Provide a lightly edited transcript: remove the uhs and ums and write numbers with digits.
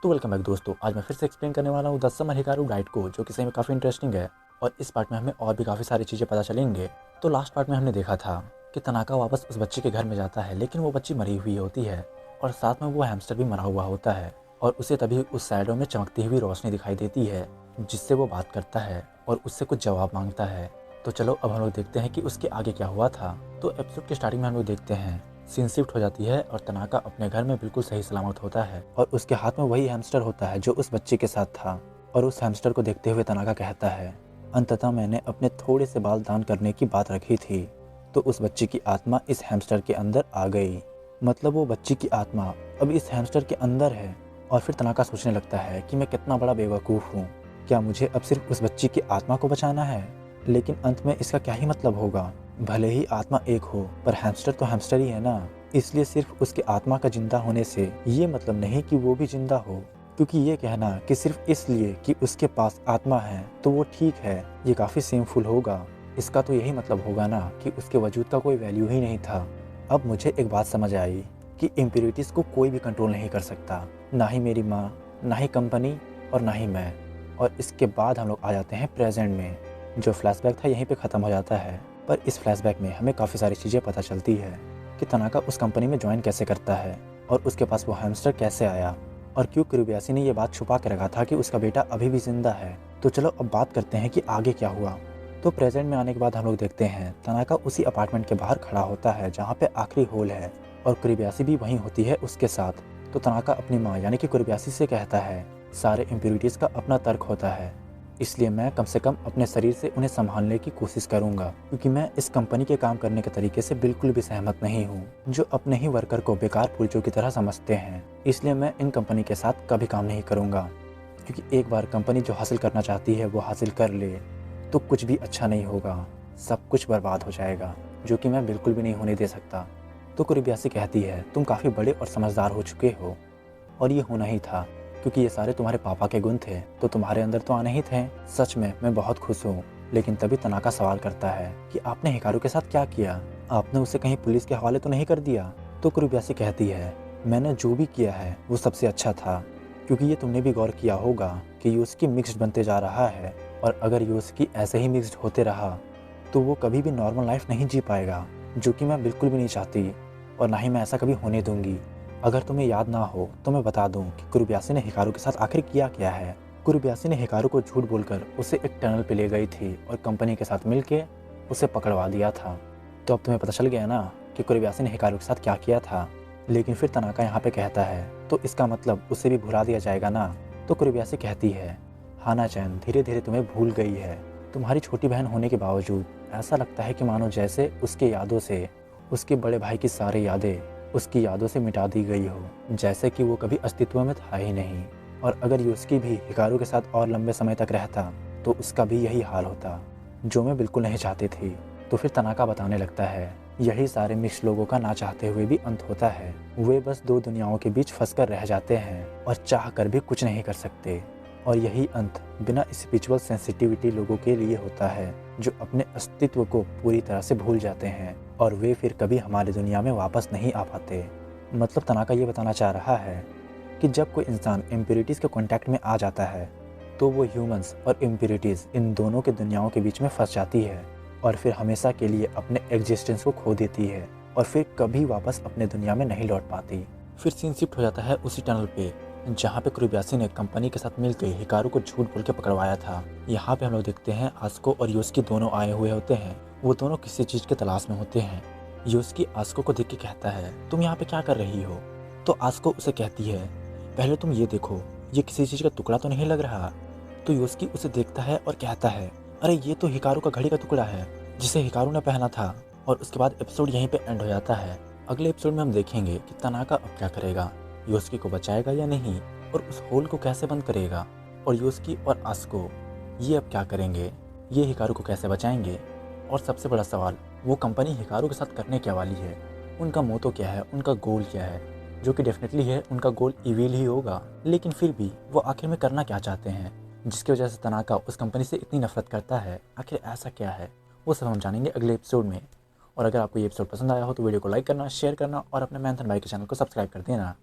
तो welcome back दोस्तों, आज मैं फिर से एक्सप्लेन करने वाला हूँ द समर हिकारू गाइड को, जो कि सही में काफ़ी इंटरेस्टिंग है। और इस पार्ट में हमें और भी काफ़ी सारी चीज़ें पता चलेंगे। तो लास्ट पार्ट में हमने देखा था कि तनाका वापस उस बच्ची के घर में जाता है, लेकिन वो बच्ची मरी हुई होती है और साथ में वो हैमस्टर भी मरा हुआ होता है। और उसे तभी उस शैडो में चमकती हुई रोशनी दिखाई देती है, जिससे वो बात करता है और उससे कुछ जवाब मांगता है। तो चलो अब हम लोग देखते हैं कि उसके आगे क्या हुआ था। तो एपिसोड के स्टार्टिंग में हम लोग देखते हैं सीन शिफ्ट हो जाती है और तनाका अपने घर में बिल्कुल सही सलामत होता है और उसके हाथ में वही हैमस्टर होता है जो उस बच्ची के साथ था। और उस हैमस्टर को देखते हुए तनाका कहता है, अंततः मैंने अपने थोड़े से बाल दान करने की बात रखी थी, तो उस बच्ची की आत्मा इस हैमस्टर के अंदर आ गई। मतलब वो बच्ची की आत्मा अब इस हैमस्टर के अंदर है। और फिर तनाका सोचने लगता है कि मैं कितना बड़ा बेवकूफ़ हूँ, क्या मुझे अब सिर्फ उस बच्ची की आत्मा को बचाना है? लेकिन अंत में इसका क्या ही मतलब होगा? भले ही आत्मा एक हो, पर हैमस्टर तो हैमस्टर ही है ना। इसलिए सिर्फ उसके आत्मा का जिंदा होने से ये मतलब नहीं कि वो भी जिंदा हो, क्योंकि ये कहना कि सिर्फ इसलिए कि उसके पास आत्मा है तो वो ठीक है, ये काफ़ी सेमफुल होगा। इसका तो यही मतलब होगा ना कि उसके वजूद का कोई वैल्यू ही नहीं था। अब मुझे एक बात समझ आई कि इम्प्योरिटीज़ को कोई भी कंट्रोल नहीं कर सकता, ना ही मेरी माँ, ना ही कंपनी और ना ही मैं। और इसके बाद हम लोग आ जाते हैं प्रेजेंट में। जो फ्लैशबैक था यहीं पे ख़त्म हो जाता है, पर इस फ्लैशबैक में हमें काफ़ी सारी चीज़ें पता चलती है कि तनाका उस कंपनी में ज्वाइन कैसे करता है और उसके पास वो हैमस्टर कैसे आया और क्यों कुरुबयाशी ने ये बात छुपा के रखा था कि उसका बेटा अभी भी जिंदा है। तो चलो अब बात करते हैं कि आगे क्या हुआ। तो प्रेजेंट में आने के बाद हम लोग देखते हैं तनाका उसी अपार्टमेंट के बाहर खड़ा होता है जहाँ पे आखिरी होल है और कुरुबयाशी भी वहीं होती है उसके साथ। तो तनाका अपनी माँ यानी कि कुरुबयाशी से कहता है, सारे इम्प्योरिटीज़ का अपना तर्क होता है, इसलिए मैं कम से कम अपने शरीर से उन्हें संभालने की कोशिश करूंगा, क्योंकि मैं इस कंपनी के काम करने के तरीके से बिल्कुल भी सहमत नहीं हूँ, जो अपने ही वर्कर को बेकार पुर्जों की तरह समझते हैं। इसलिए मैं इन कंपनी के साथ कभी काम नहीं करूंगा, क्योंकि एक बार कंपनी जो हासिल करना चाहती है वो हासिल कर ले तो कुछ भी अच्छा नहीं होगा, सब कुछ बर्बाद हो जाएगा, जो कि मैं बिल्कुल भी नहीं होने दे सकता। तो कुरुबयाशी कहती है, तुम काफ़ी बड़े और समझदार हो चुके हो और ये होना ही था, क्योंकि ये सारे तुम्हारे पापा के गुण थे तो तुम्हारे अंदर तो आने ही थे। सच में मैं बहुत खुश हूँ। लेकिन तभी तनाका सवाल करता है कि आपने हिकारू के साथ क्या किया? आपने उसे कहीं पुलिस के हवाले तो नहीं कर दिया? तो कुरुबयाशी कहती है, मैंने जो भी किया है वो सबसे अच्छा था, क्योंकि ये तुमने भी गौर किया होगा कि यूसुकी मिक्स्ड बनते जा रहा है और अगर यूसुकी ऐसे ही मिक्स्ड होते रहा तो वो कभी भी नॉर्मल लाइफ नहीं जी पाएगा, जो कि मैं बिल्कुल भी नहीं चाहती और ना ही मैं ऐसा कभी होने दूंगी। अगर तुम्हें याद ना हो तो मैं बता दूं कि कुरुबयाशी ने हिकारू के साथ आखिर किया क्या है। कुरुबयाशी ने हिकारू को झूठ बोलकर उसे एक टनल पे ले गई थी और कंपनी के साथ मिलके उसे पकड़वा दिया था। तो अब तुम्हें पता चल गया ना कि कुरुबयाशी ने हिकारू के साथ क्या किया था। लेकिन फिर तनाका यहाँ पे कहता है, तो इसका मतलब उसे भी भुला दिया जाएगा ना? तो कुरुबयाशी कहती है, हाना चैन धीरे धीरे तुम्हें भूल गई है। तुम्हारी छोटी बहन होने के बावजूद ऐसा लगता है कि मानो जैसे उसके यादों से उसके बड़े भाई की सारी यादें उसकी यादों से मिटा दी गई हो, जैसे कि वो कभी अस्तित्व में था ही नहीं। और अगर यूसुकी भी हिकारू के साथ और लंबे समय तक रहता तो उसका भी यही हाल होता, जो मैं बिल्कुल नहीं चाहती थी। तो फिर तनाका बताने लगता है, यही सारे मिक्स लोगों का ना चाहते हुए भी अंत होता है। वे बस दो दुनियाओं के बीच फंसकर रह जाते हैं और चाह कर भी कुछ नहीं कर सकते। और यही अंत बिना स्पिरिचुअल सेंसिटिविटी लोगों के लिए होता है, जो अपने अस्तित्व को पूरी तरह से भूल जाते हैं और वे फिर कभी हमारी दुनिया में वापस नहीं आ पाते। मतलब तनाका ये बताना चाह रहा है कि जब कोई इंसान इम्प्योरिटीज़ के कांटेक्ट में आ जाता है तो वो ह्यूमंस और इम्प्योरिटीज़ इन दोनों के दुनियाओं के बीच में फंस जाती है और फिर हमेशा के लिए अपने एग्जिस्टेंस को खो देती है और फिर कभी वापस अपने दुनिया में नहीं लौट पाती। फिर सीन शिफ्ट हो जाता है उसी टनल पे जहाँ पे कुरुबयाशी ने कंपनी के साथ मिलकर हिकारू को झूठ बोल के पकड़वाया था। यहाँ पे हम लोग देखते हैं आस्को और यूसुकी दोनों आए हुए होते हैं। वो दोनों किसी चीज़ के तलाश में होते हैं। यूसुकी आस्को को देख के कहता है, तुम यहाँ पे क्या कर रही हो? तो आस्को उसे कहती है, पहले तुम ये देखो, ये किसी चीज़ का टुकड़ा तो नहीं लग रहा। तो यूसुकी उसे देखता है और कहता है, अरे ये तो हिकारू का घड़ी का टुकड़ा है जिसे हिकारू ने पहना था। और उसके बाद एपिसोड यहीं पे एंड हो जाता है। अगले एपिसोड में हम देखेंगे कि तनाका अब क्या करेगा, यूसुकी को बचाएगा या नहीं और उस होल को कैसे बंद करेगा, और यूसुकी और आस्को ये अब क्या करेंगे, ये हिकारू को कैसे बचाएंगे। और सबसे बड़ा सवाल, वो कंपनी हिकारू के साथ करने क्या वाली है, उनका मोटो क्या है, उनका गोल क्या है, जो कि डेफिनेटली है उनका गोल इविल ही होगा। लेकिन फिर भी वो आखिर में करना क्या चाहते हैं जिसकी वजह से तनाका उस कंपनी से इतनी नफरत करता है, आखिर ऐसा क्या है, वो सब हम जानेंगे अगले एपिसोड में। और अगर आपको ये एपिसोड पसंद आया हो तो वीडियो को लाइक करना, शेयर करना और अपने मैंथन भाई के चैनल को सब्सक्राइब कर देना।